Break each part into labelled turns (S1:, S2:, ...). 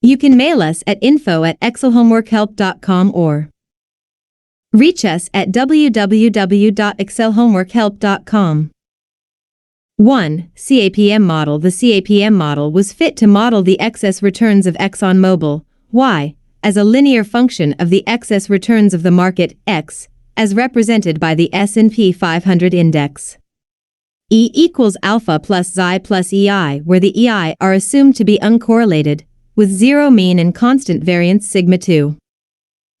S1: You can mail us at info@excelhomeworkhelp.com or reach us at www.excelhomeworkhelp.com. 1. Capm Model. The Capm model was fit to model the excess returns of ExxonMobil, Y, as a linear function of the excess returns of the market, X, as represented by the S&P 500 index. E equals alpha plus xi plus EI, where the EI are assumed to be uncorrelated, with zero mean and constant variance sigma 2.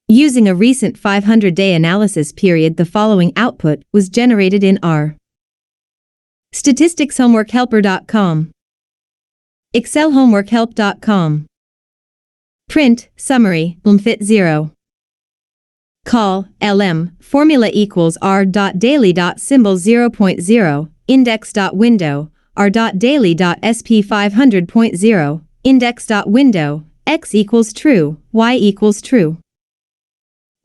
S1: Using a recent 500-day analysis period, the following output was generated in R. statisticshomeworkhelper.com. excelhomeworkhelp.com. Print, summary, fit 0. Call, LM, formula equals r.daily.symbol 0.0, index.window, r.daily.sp500.0, index.window, x equals true, y equals true.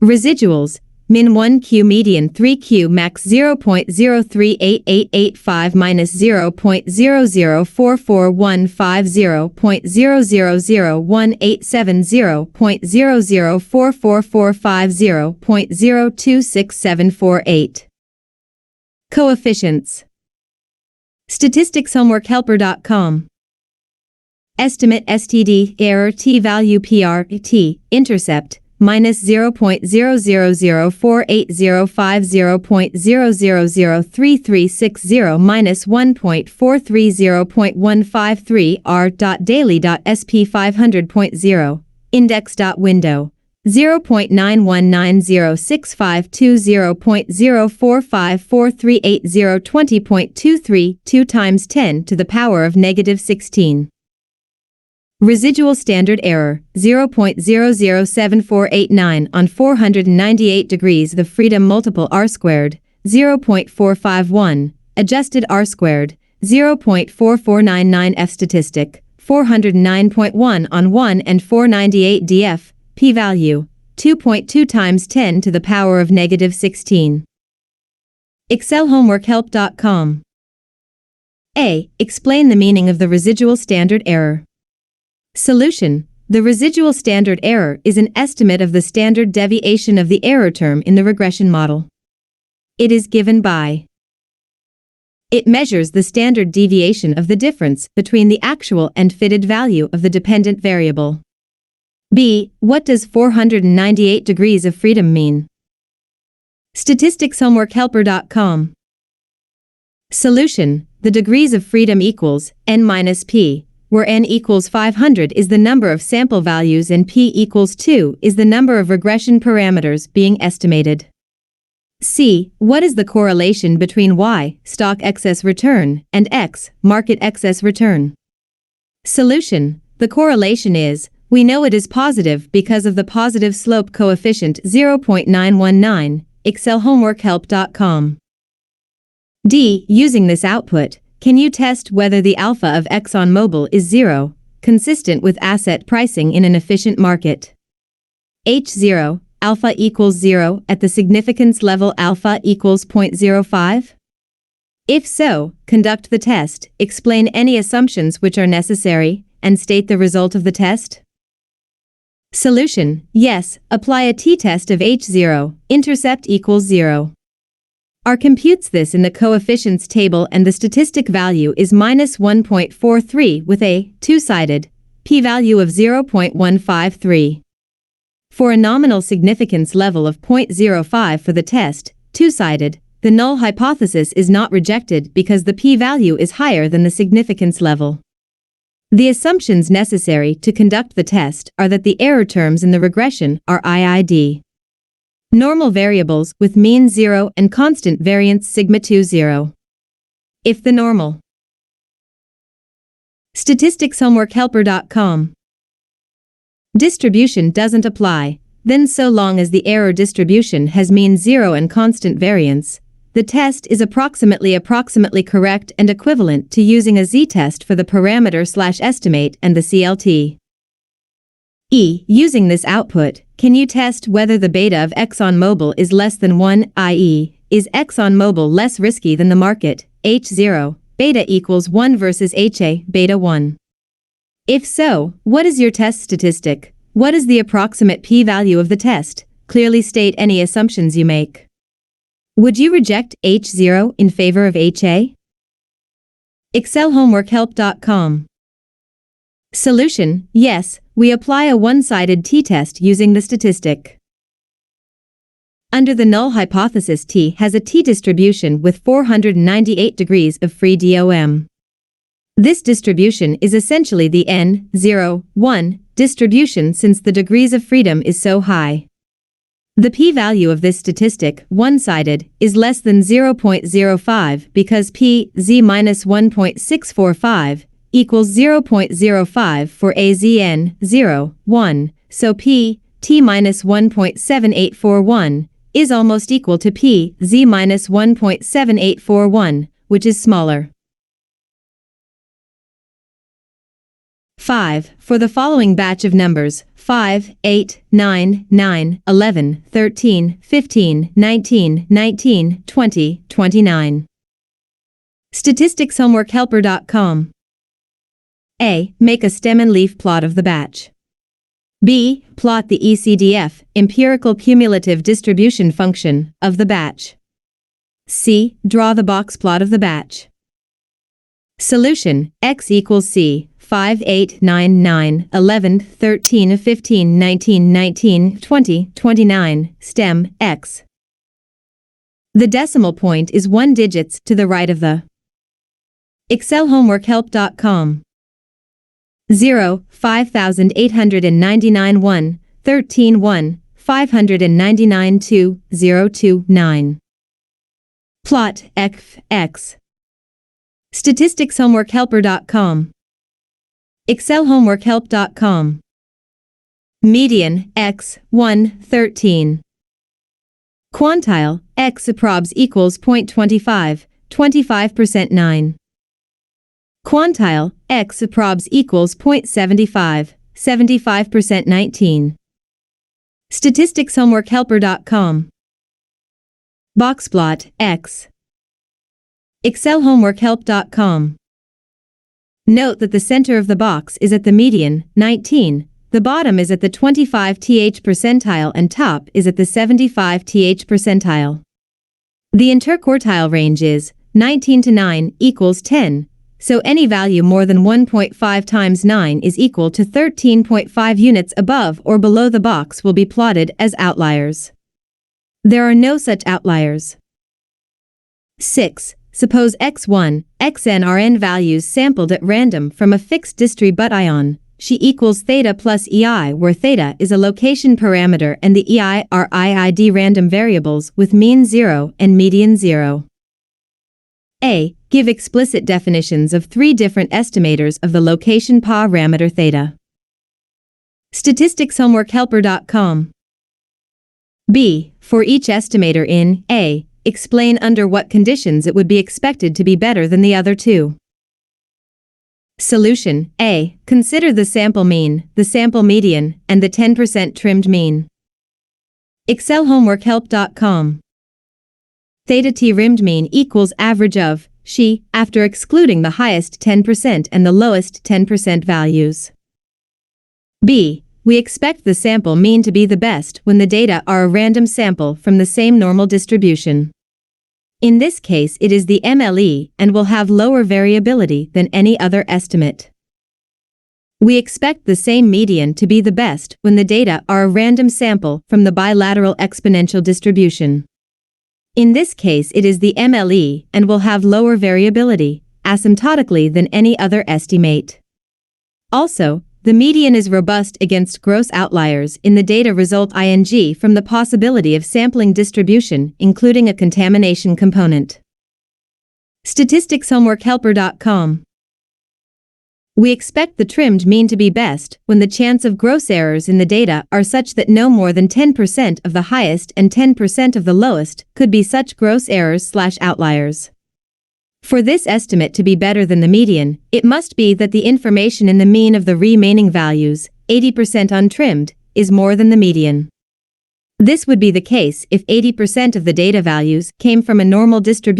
S1: Residuals, min 1q median 3q max 0.038885 minus 0.04150.0001870.0044450.026748. Coefficients. statisticshomeworkhelper.com. Estimate STD, error t-value PR, t, intercept, minus 0.0004805.0003360 minus 1.430.153 r.daily.sp500.0, index.window, 0.919065220.045438020.23 2 times 10 to the power of negative 16. Residual standard error, 0.007489 on 498 degrees. The freedom multiple r squared, 0.451, adjusted r squared, 0.4499 f statistic, 409.1 on 1 and 498 df, p-value, 2.2 times 10 to the power of negative 16. excelhomeworkhelp.com. A. Explain the meaning of the residual standard error. Solution. The residual standard error is an estimate of the standard deviation of the error term in the regression model. It is given by: it measures the standard deviation of the difference between the actual and fitted value of the dependent variable. B. What does 498 degrees of freedom mean? statisticshomeworkhelper.com. Solution. The degrees of freedom equals n minus p, where n equals 500 is the number of sample values and p equals 2 is the number of regression parameters being estimated. C. What is the correlation between y, stock excess return, and x, market excess return? Solution. The correlation is, we know it is positive because of the positive slope coefficient 0.919, excelhomeworkhelp.com. D. Using this output, can you test whether the alpha of ExxonMobil is 0, consistent with asset pricing in an efficient market? H0, alpha equals 0 at the significance level alpha equals 0.05? If so, conduct the test, explain any assumptions which are necessary, and state the result of the test. Solution. Yes, apply a t-test of H0, intercept equals 0. R computes this in the coefficients table and the statistic value is minus 1.43 with a two-sided p-value of 0.153. For a nominal significance level of 0.05 for the test, two-sided, the null hypothesis is not rejected because the p-value is higher than the significance level. The assumptions necessary to conduct the test are that the error terms in the regression are IID. Normal variables with mean 0 and constant variance sigma 2 0. If the normal. statisticshomeworkhelper.com. Distribution doesn't apply, then so long as the error distribution has mean 0 and constant variance, the test is approximately correct and equivalent to using a z-test for the parameter/estimate and the CLT. E. Using this output, can you test whether the beta of ExxonMobil is less than 1, i.e., is ExxonMobil less risky than the market, H0, beta equals 1 versus HA, beta 1? If so, what is your test statistic? What is the approximate p-value of the test? Clearly state any assumptions you make. Would you reject H0 in favor of HA? excelhomeworkhelp.com. Solution: yes, we apply a one-sided t-test using the statistic. Under the null hypothesis, T has a t-distribution with 498 degrees of free DOM. This distribution is essentially the n, 0, 1 distribution since the degrees of freedom is so high. The p-value of this statistic, one-sided, is less than 0.05 because p z-1.645 equals 0.05 for a zn, 0, 1, so p t-1.7841 is almost equal to p z-1.7841, which is smaller. 5. For the following batch of numbers, 5, 8, 9, 9, 11, 13, 15, 19, 19, 20, 29. statisticshomeworkhelper.com. A. Make a stem and leaf plot of the batch. B. Plot the ECDF, empirical cumulative distribution function, of the batch. C. Draw the box plot of the batch. Solution: X equals C, 5, 8, 9, 9, 11, 13, 15, 19, 19, 20, 29, stem, X. The decimal point is 1 digits to the right of the excelhomeworkhelp.com. 0, 5,899 1, 13 1, 599 2, 0 2 9. Plot, X. statisticshomeworkhelper.com. excelhomeworkhelp.com. Median, X, 1, 13. Quantile, X approx equals 0.25, 25% 9. Quantile, X approx equals 0.75, 75% 19. statisticshomeworkhelper.com. Boxplot, X. excelhomeworkhelp.com. Note that the center of the box is at the median, 19, the bottom is at the 25th percentile and top is at the 75th percentile. The interquartile range is 19 to 9 equals 10, so any value more than 1.5 times 9 is equal to 13.5 units above or below the box will be plotted as outliers. There are no such outliers. 6. Suppose x1, xn are n values sampled at random from a fixed distribution, she equals theta plus ei, where theta is a location parameter and the ei are IID random variables with mean 0 and median 0. A. Give explicit definitions of 3 different estimators of the location parameter theta. statisticshomeworkhelper.com. B. For each estimator in A, explain under what conditions it would be expected to be better than the other two. Solution: A. Consider the sample mean, the sample median, and the 10% trimmed mean. excelhomeworkhelp.com. Theta t-rimmed mean equals average of she, after excluding the highest 10% and the lowest 10% values. B. We expect the sample mean to be the best when the data are a random sample from the same normal distribution. In this case, it is the MLE and will have lower variability than any other estimate. We expect the same median to be the best when the data are a random sample from the bilateral exponential distribution. In this case, it is the MLE and will have lower variability, asymptotically, than any other estimate. Also, the median is robust against gross outliers in the data result ing from the possibility of sampling distribution, including a contamination component. statisticshomeworkhelper.com. We expect the trimmed mean to be best when the chance of gross errors in the data are such that no more than 10% of the highest and 10% of the lowest could be such gross errors/outliers. For this estimate to be better than the median, it must be that the information in the mean of the remaining values, 80% untrimmed, is more than the median. This would be the case if 80% of the data values came from a normal distribution